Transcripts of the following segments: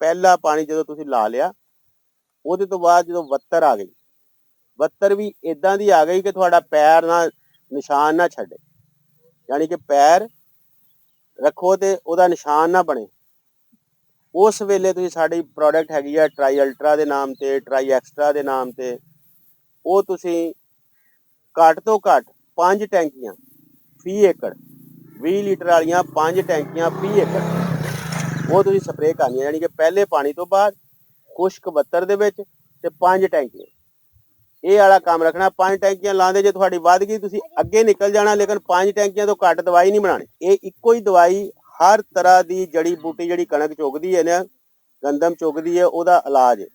ਪਹਿਲਾ ਪਾਣੀ ਜਦੋਂ ਤੁਸੀਂ ਲਾ ਲਿਆ, ਉਹਦੇ ਤੋਂ ਬਾਅਦ ਜਦੋਂ ਵੱਤਰ ਆ ਗਈ, ਵੱਤਰ ਵੀ ਇਦਾਂ ਦੀ ਆ ਗਈ ਕਿ ਤੁਹਾਡਾ ਪੈਰ ਨਾ ਨਿਸ਼ਾਨ ਨਾ ਛੱਡੇ, ਯਾਨੀ ਕਿ ਪੈਰ ਰੱਖੋ ਤੇ ਉਹਦਾ ਨਿਸ਼ਾਨ ਨਾ ਬਣੇ। ਉਸ ਵੇਲੇ ਤੁਸੀਂ ਸਾਡੀ ਪ੍ਰੋਡਕਟ ਹੈਗੀ ਆ ਟਰਾਈ ਅਲਟਰਾ ਦੇ ਨਾਮ ਤੇ, ਟਰਾਈ ਐਕਸਟਰਾ ਦੇ ਨਾਮ ਤੇ, ਉਹ ਤੁਸੀਂ ਘੱਟ ਤੋਂ ਘੱਟ 5 ਟੈਂਕੀਆਂ ਫੀ ਏਕੜ, 20 ਲੀਟਰ ਵਾਲੀਆਂ 5 ਟੈਂਕੀਆਂ ਫੀ ਏਕੜ ਉਹ ਤੁਸੀਂ ਸਪਰੇਅ ਕਰਨੀਆਂ, ਯਾਨੀ ਕਿ ਪਹਿਲੇ ਪਾਣੀ ਤੋਂ ਬਾਅਦ ਖੁਸ਼ਕ ਵੱਤਰ ਦੇ ਵਿੱਚ ਤੇ 5 ਟੈਂਕੀਆਂ। ਇਹ ਵਾਲਾ ਕੰਮ ਰੱਖਣਾ। 5 ਟੈਂਕੀਆਂ ਲਾਉਂਦੇ ਜੇ ਤੁਹਾਡੀ ਵੱਧ ਗਈ ਤੁਸੀਂ ਅੱਗੇ ਨਿਕਲ ਜਾਣਾ, ਲੇਕਿਨ 5 ਟੈਂਕੀਆਂ ਤੋਂ ਘੱਟ ਦਵਾਈ ਨਹੀਂ ਬਣਾਉਣੀ। ਇਹ ਇੱਕੋ ਹੀ ਦਵਾਈ ਹਰ ਤਰ੍ਹਾਂ ਦੀ ਜੜੀ ਬੂਟੀ ਜਿਹੜੀ ਕਣਕ ਚੁਗਦੀ ਹੈ ਨਾ, ਗੰਦਮ ਚੁਗਦੀ ਹੈ, ਉਹਦਾ ਇਲਾਜ ਹੈ।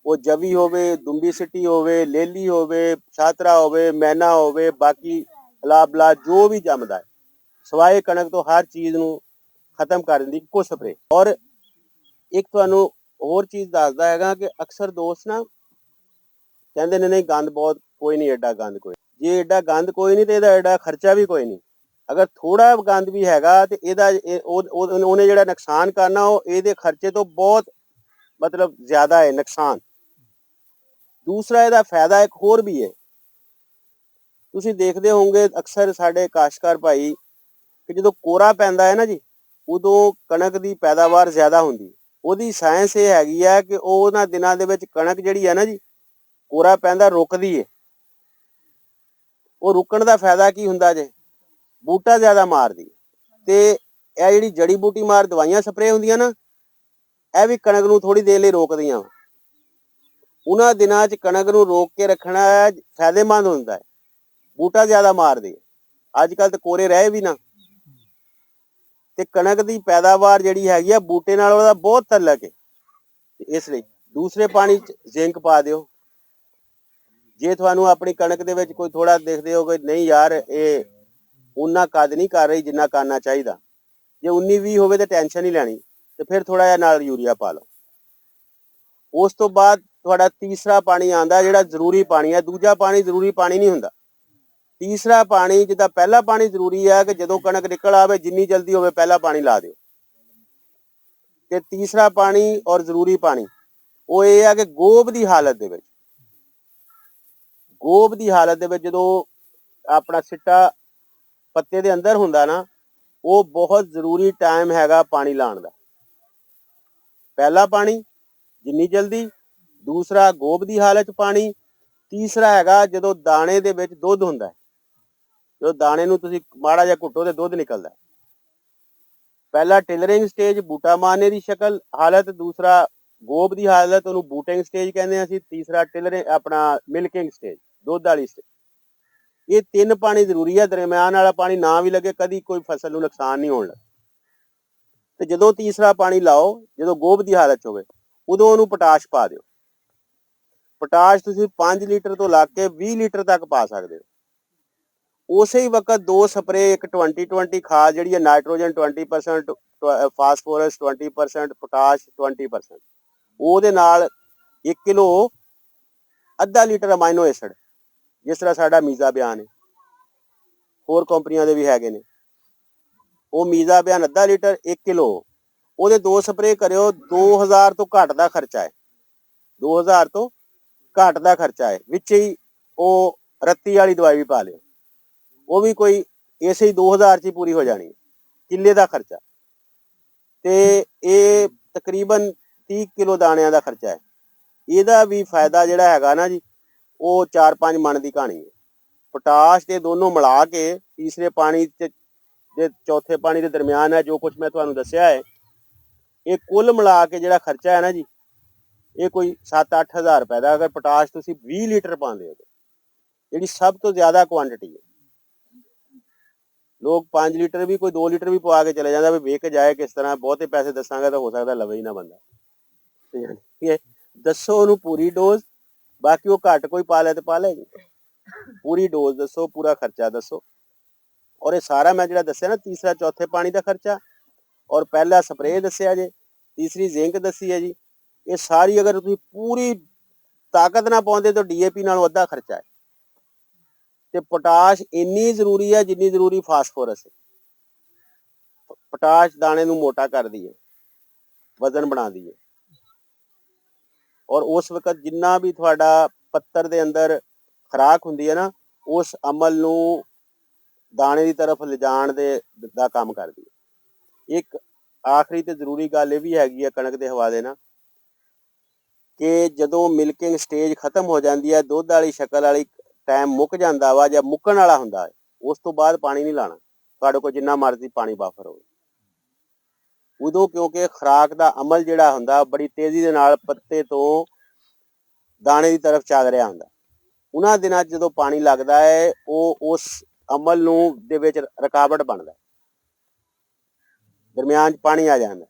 ਉਹ ਜਵੀ ਹੋਵੇ, ਦੁੰਬੀ ਸਿੱਟੀ ਹੋਵੇ, ਲੇਲੀ ਹੋਵੇ, ਛਾਤਰਾ ਹੋਵੇ, ਮੈਨਾ ਹੋਵੇ, ਬਾਕੀ ਬਲਾ ਜੋ ਵੀ ਜੰਮਦਾ ਹੈ, ਸਵਾਏ ਕਣਕ ਤੋਂ ਹਰ ਚੀਜ਼ ਨੂੰ ਖਤਮ ਕਰ ਦਿੰਦੀ ਇੱਕੋ ਸਪਰੇ। ਔਰ ਇੱਕ ਤੁਹਾਨੂੰ ਹੋਰ ਚੀਜ਼ ਦੱਸਦਾ ਹੈਗਾ ਕਿ ਅਕਸਰ ਦੋਸਤ ਨਾ ਕਹਿੰਦੇ ਨੇ ਨਹੀਂ ਗੰਦ ਬਹੁਤ, ਕੋਈ ਨਹੀਂ ਐਡਾ ਗੰਦ ਕੋਈ, ਜੇ ਐਡਾ ਗੰਦ ਕੋਈ ਨਹੀਂ ਤੇ ਇਹਦਾ ਐਡਾ ਖਰਚਾ ਵੀ ਕੋਈ ਨਹੀਂ। ਅਗਰ ਥੋੜਾ ਗੰਦ ਵੀ ਹੈਗਾ ਤੇ ਇਹਦਾ ਉਹਨੇ ਜਿਹੜਾ ਨੁਕਸਾਨ ਕਰਨਾ ਉਹ ਇਹਦੇ ਖਰਚੇ ਤੋਂ ਬਹੁਤ ਮਤਲਬ ਜ਼ਿਆਦਾ ਹੈ ਨੁਕਸਾਨ। ਦੂਸਰਾ ਇਹਦਾ ਫਾਇਦਾ ਇੱਕ ਹੋਰ ਵੀ ਹੈ। ਤੁਸੀਂ ਦੇਖਦੇ ਹੋਵੋਗੇ ਅਕਸਰ ਸਾਡੇ ਕਾਸ਼ਤਕਾਰ ਭਾਈ ਕਿ ਜਦੋਂ ਕੋਰਾ ਪੈਂਦਾ ਹੈ ਨਾ ਜੀ, ਉਦੋਂ ਕਣਕ ਦੀ ਪੈਦਾਵਾਰ ਜ਼ਿਆਦਾ ਹੁੰਦੀ। ਉਹਦੀ ਸਾਇੰਸ ਇਹ ਹੈਗੀ ਹੈ ਕਿ ਉਹਨਾਂ ਦਿਨਾਂ ਦੇ ਵਿੱਚ ਕਣਕ ਜਿਹੜੀ ਹੈ ਨਾ ਜੀ, ਕੋਰਾ ਪੈਂਦਾ ਰੁਕਦੀ ਹੈ। ਉਹ ਰੁਕਣ ਦਾ ਫਾਇਦਾ ਕੀ ਹੁੰਦਾ ਜੇ, ਬੂਟਾ ਜ਼ਿਆਦਾ ਮਾਰਦੀ। ਤੇ ਇਹ ਜਿਹੜੀ ਜੜੀ ਬੂਟੀ ਮਾਰ ਦਵਾਈਆਂ ਸਪਰੇਅ ਹੁੰਦੀਆਂ ਨਾ, ਇਹ ਵੀ ਕਣਕ ਨੂੰ ਥੋੜੀ ਦੇਰ ਲਈ ਰੋਕਦੀਆਂ। ਉਹਨਾਂ ਦਿਨਾਂ 'ਚ ਕਣਕ ਨੂੰ ਰੋਕ ਕੇ ਰੱਖਣਾ ਫਾਇਦੇਮੰਦ ਹੁੰਦਾ ਹੈ, ਬੂਟਾ ਜ਼ਿਆਦਾ ਮਾਰਦੀ। ਅੱਜ ਕੱਲ੍ਹ ਤਾਂ ਕੋਰੇ ਰਹੇ ਵੀ ਨਾ, ਤੇ ਕਣਕ ਦੀ ਪੈਦਾਵਾਰ ਜਿਹੜੀ ਹੈਗੀ ਆ ਬੂਟੇ ਨਾਲ ਉਹਦਾ ਬਹੁਤ ਤਾਲੁਕ ਹੈ। ਇਸ ਲਈ ਦੂਸਰੇ ਪਾਣੀ 'ਚ ਜ਼ਿੰਕ ਪਾ ਦਿਓ। ਜੇ ਤੁਹਾਨੂੰ ਆਪਣੀ ਕਣਕ ਦੇ ਵਿੱਚ ਕੋਈ ਥੋੜਾ ਦੇਖਦੇ ਹੋ ਕਿ ਨਹੀਂ ਯਾਰ ਇਹ ਉਨਾ ਕੱਦ ਨਹੀਂ ਕਰ ਰਹੀ ਜਿੰਨਾ ਕਰਨਾ ਚਾਹੀਦਾ, ਜੇ 19-20 ਹੋਵੇ ਤਾਂ ਟੈਨਸ਼ਨ ਹੀ ਲੈਣੀ, ਤੇ ਫਿਰ ਥੋੜਾ ਜਿਹਾ ਨਾਲ ਯੂਰੀਆ ਪਾ ਲਓ। ਉਸ ਤੋਂ ਬਾਅਦ ਤੁਹਾਡਾ ਤੀਸਰਾ ਪਾਣੀ ਆਉਂਦਾ ਜਿਹੜਾ ਜ਼ਰੂਰੀ ਪਾਣੀ ਹੈ। ਦੂਜਾ ਪਾਣੀ ਜ਼ਰੂਰੀ ਪਾਣੀ ਨਹੀਂ ਹੁੰਦਾ। ਤੀਸਰਾ ਪਾਣੀ, ਜਿੱਦਾਂ ਪਹਿਲਾ ਪਾਣੀ ਜ਼ਰੂਰੀ ਹੈ ਕਿ ਜਦੋਂ ਕਣਕ ਨਿਕਲ ਆਵੇ ਜਿੰਨੀ ਜਲਦੀ ਹੋਵੇ ਪਹਿਲਾ ਪਾਣੀ ਲਾ ਦਿਓ, ਤੇ ਤੀਸਰਾ ਪਾਣੀ ਔਰ ਜ਼ਰੂਰੀ ਪਾਣੀ ਉਹ ਇਹ ਹੈ ਕਿ ਗੋਭ ਦੀ ਹਾਲਤ ਦੇ ਵਿੱਚ, ਗੋਭ ਦੀ ਹਾਲਤ ਦੇ ਵਿੱਚ ਜਦੋਂ ਆਪਣਾ ਸਿੱਟਾ ਪੱਤੇ ਦੇ ਅੰਦਰ ਹੁੰਦਾ ਨਾ, ਉਹ ਬਹੁਤ ਜ਼ਰੂਰੀ ਟਾਈਮ ਹੈਗਾ ਪਾਣੀ ਲਾਉਣ ਦਾ। ਪਹਿਲਾ ਪਾਣੀ ਜਿੰਨੀ ਜਲਦੀ, ਦੂਸਰਾ ਗੋਭ ਦੀ ਹਾਲਤ ਪਾਣੀ, ਤੀਸਰਾ ਹੈਗਾ ਜਦੋਂ ਦਾਣੇ ਦੇ ਵਿੱਚ ਦੁੱਧ ਹੁੰਦਾ ਹੈ, ਜਦੋਂ ਦਾਣੇ ਨੂੰ ਤੁਸੀਂ ਮਾੜਾ ਜਿਹਾ ਘੁੱਟੋ ਤੇ ਦੁੱਧ ਨਿਕਲਦਾ। ਪਹਿਲਾ ਟਿਲਰਿੰਗ ਸਟੇਜ ਬੂਟਾ ਮਾਰਨੇ ਦੀ ਸ਼ਕਲ ਹਾਲਤ, ਦੂਸਰਾ ਗੋਭ ਦੀ ਹਾਲਤ ਉਹਨੂੰ ਬੂਟਿੰਗ ਸਟੇਜ ਕਹਿੰਦੇ ਹਾਂ ਅਸੀਂ, ਤੀਸਰਾ ਟਿਲਰਿੰਗ ਆਪਣਾ ਮਿਲਕਿੰਗ ਸਟੇਜ ਦੁੱਧ ਵਾਲੀ ਸਟੇਜ। ਇਹ 3 ਪਾਣੀ ਜ਼ਰੂਰੀ ਹੈ। ਦਰਮਿਆਨ ਵਾਲਾ ਪਾਣੀ ਨਾ ਵੀ ਲੱਗੇ ਕਦੀ ਕੋਈ ਫਸਲ ਨੂੰ ਨੁਕਸਾਨ ਨਹੀਂ ਹੋਣ ਲੱਗਾ। ਤੇ ਜਦੋਂ ਤੀਸਰਾ ਪਾਣੀ ਲਾਓ, ਜਦੋਂ ਗੋਭ ਦੀ ਹਾਲਤ 'ਚ ਹੋਵੇ, ਉਦੋਂ ਉਹਨੂੰ ਪੋਟਾਸ਼ ਪਾ ਦਿਓ। ਪੋਟਾਸ਼ ਤੁਸੀਂ 5 ਲੀਟਰ ਤੋਂ ਲਾ ਕੇ 20 ਲੀਟਰ ਤੱਕ ਪਾ ਸਕਦੇ ਹੋ। ਉਸੇ ਹੀ ਵਕਤ 2 ਸਪਰੇ, ਇੱਕ 20-20 ਖਾਦ ਜਿਹੜੀ ਹੈ ਨਾਈਟ੍ਰੋਜਨ 20%, ਫਾਸਫੋਰਸ 20%, ਪੋਟਾਸ਼ 20%, ਉਹਦੇ ਨਾਲ 1 ਕਿਲੋ ਅੱਧਾ ਲੀਟਰ ਅਮਾਈਨੋ ਐਸਿਡ, ਜਿਸ ਤਰ੍ਹਾਂ ਸਾਡਾ ਮੀਜ਼ਾ ਬਿਆਨ ਹੈ, ਹੋਰ ਕੰਪਨੀਆਂ ਦੇ ਵੀ ਹੈਗੇ ਨੇ, ਉਹ ਮੀਜ਼ਾ ਬਿਆਨ ਅੱਧਾ ਲੀਟਰ 1 ਕਿਲੋ, ਉਹਦੇ 2 ਸਪਰੇ ਕਰਿਓ। 2000 ਤੋਂ ਘੱਟ ਦਾ ਖਰਚਾ ਹੈ, 2000 ਤੋਂ ਘੱਟ ਦਾ ਖਰਚਾ ਹੈ। ਵਿੱਚ ਹੀ ਉਹ ਰੱਤੀ ਵਾਲੀ ਦਵਾਈ ਵੀ ਪਾ ਲਿਓ, ਉਹ ਵੀ ਕੋਈ ਇਸੇ ਹੀ 2000 'ਚ ਹੀ ਪੂਰੀ ਹੋ ਜਾਣੀ, ਕਿੱਲੇ ਦਾ ਖਰਚਾ। ਤੇ ਇਹ ਤਕਰੀਬਨ 30 ਕਿਲੋ ਦਾਣਿਆਂ ਦਾ ਖਰਚਾ ਹੈ। ਇਹਦਾ ਵੀ ਫਾਇਦਾ ਜਿਹੜਾ ਹੈਗਾ ਨਾ ਜੀ, ਉਹ 4-5 ਮਣ ਦੀ ਕਹਾਣੀ ਹੈ। ਪੋਟਾਸ਼ ਤੇ ਦੋਨੋਂ ਮਿਲਾ ਕੇ ਤੀਸਰੇ ਪਾਣੀ ਤੇ ਚੌਥੇ ਪਾਣੀ ਦੇ ਦਰਮਿਆਨ ਹੈ ਜੋ ਕੁਝ ਮੈਂ ਤੁਹਾਨੂੰ ਦੱਸਿਆ ਹੈ, ਇਹ ਕੁੱਲ ਮਿਲਾ ਕੇ ਜਿਹੜਾ ਖਰਚਾ ਹੈ ਨਾ ਜੀ, ਇਹ ਕੋਈ 7-8 ਹਜ਼ਾਰ ਰੁਪਏ ਦਾ। ਅਗਰ ਪੋਟਾਸ਼ ਤੁਸੀਂ 20 ਲੀਟਰ ਪਾਉਂਦੇ ਹੋ, ਜਿਹੜੀ ਸਭ ਤੋਂ ਜ਼ਿਆਦਾ ਕੁਆਂਟਿਟੀ ਹੈ। ਲੋਕ 5 ਲੀਟਰ ਵੀ, ਕੋਈ 2 ਲੀਟਰ ਵੀ ਪਵਾ ਕੇ ਚਲੇ ਜਾਂਦਾ ਵੀ ਵੇਖ ਜਾਏ ਕਿਸ ਤਰ੍ਹਾਂ, ਬਹੁਤੇ ਪੈਸੇ ਦੱਸਾਂਗਾ ਤਾਂ ਹੋ ਸਕਦਾ ਲਵੇ ਹੀ ਨਾ ਬੰਦਾ। ਦੱਸੋ ਉਹਨੂੰ ਪੂਰੀ ਡੋਜ਼, ਬਾਕੀ ਉਹ ਘੱਟ ਕੋਈ ਪਾ ਲੈ ਤੇ ਪਾ ਲੈ, ਪੂਰੀ ਡੋਜ਼ ਦੱਸੋ, ਪੂਰਾ ਖਰਚਾ ਦੱਸੋ। ਔਰ ਇਹ ਸਾਰਾ ਮੈਂ ਜਿਹੜਾ ਦੱਸਿਆ ਨਾ, ਤੀਸਰਾ ਚੌਥੇ ਪਾਣੀ ਦਾ ਖਰਚਾ, ਔਰ ਪਹਿਲਾ ਸਪਰੇਅ ਦੱਸਿਆ ਜੇ, ਤੀਸਰੀ ਜ਼ਿੰਕ ਦੱਸੀ ਹੈ ਜੀ, ਇਹ ਸਾਰੀ ਅਗਰ ਤੁਸੀਂ ਪੂਰੀ ਤਾਕਤ ਨਾ ਪਾਉਂਦੇ ਤਾਂ DAP ਨਾਲੋਂ ਅੱਧਾ ਖਰਚਾ ਹੈ। ਤੇ ਪੋਟਾਸ਼ ਇੰਨੀ ਜ਼ਰੂਰੀ ਹੈ ਜਿੰਨੀ ਜ਼ਰੂਰੀ ਫਾਸਫੋਰਸ ਹੈ। ਪੋਟਾਸ਼ ਦਾਣੇ ਨੂੰ ਮੋਟਾ ਕਰਦੀ ਹੈ। ਵਜ਼ਨ ਬਣਾਉਂਦੀ ਹੈ। ਔਰ ਉਸ ਵਕਤ ਜਿੰਨਾ ਵੀ ਤੁਹਾਡਾ ਪੱਤਰ ਦੇ ਅੰਦਰ ਖੁਰਾਕ ਹੁੰਦੀ ਹੈ ਨਾ, ਉਸ ਅਮਲ ਨੂੰ ਦਾਣੇ ਦੀ ਤਰਫ ਲਿਜਾਣ ਦਾ ਕੰਮ ਕਰਦੀ ਹੈ। ਇੱਕ ਆਖਰੀ ਤੇ ਜ਼ਰੂਰੀ ਗੱਲ ਇਹ ਵੀ ਹੈਗੀ ਹੈ ਕਣਕ ਦੇ ਹਵਾਲੇ ਨਾਲ, ਕਿ ਜਦੋਂ ਮਿਲਕਿੰਗ ਸਟੇਜ ਖਤਮ ਹੋ ਜਾਂਦੀ ਹੈ, ਦੁੱਧ ਵਾਲੀ ਸ਼ਕਲ ਵਾਲੀ ਟਾਈਮ ਮੁੱਕ ਜਾਂਦਾ ਵਾ ਜਾਂ ਮੁੱਕਣ ਵਾਲਾ ਹੁੰਦਾ ਹੈ, ਉਸ ਤੋਂ ਬਾਅਦ ਪਾਣੀ ਨਹੀਂ ਲਾਣਾ, ਤੁਹਾਡੇ ਕੋਲ ਜਿੰਨਾ ਮਰਜ਼ੀ ਪਾਣੀ ਬਾਫਰ ਹੋਵੇ। ਉਦੋਂ ਕਿਉਂਕਿ ਖੁਰਾਕ ਦਾ ਅਮਲ ਜਿਹੜਾ ਹੁੰਦਾ ਬੜੀ ਤੇਜ਼ੀ ਦੇ ਨਾਲ ਪੱਤੇ ਤੋਂ ਦਾਣੇ ਦੀ ਤਰਫ ਚੱਲ ਰਿਹਾ ਹੁੰਦਾ। ਉਹਨਾਂ ਦਿਨਾਂ 'ਚ ਜਦੋਂ ਪਾਣੀ ਲੱਗਦਾ ਹੈ, ਉਹ ਉਸ ਅਮਲ ਨੂੰ ਦੇ ਵਿੱਚ ਰੁਕਾਵਟ ਬਣਦਾ, ਦਰਮਿਆਨ 'ਚ ਪਾਣੀ ਆ ਜਾਂਦਾ,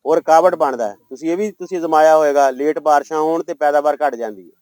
ਉਹ ਰੁਕਾਵਟ ਬਣਦਾ। ਤੁਸੀਂ ਇਹ ਵੀ ਅਜ਼ਮਾਇਆ ਹੋਏਗਾ, ਲੇਟ ਬਾਰਿਸ਼ਾਂ ਹੋਣ ਤੇ ਪੈਦਾਵਾਰ ਘੱਟ ਜਾਂਦੀ ਹੈ।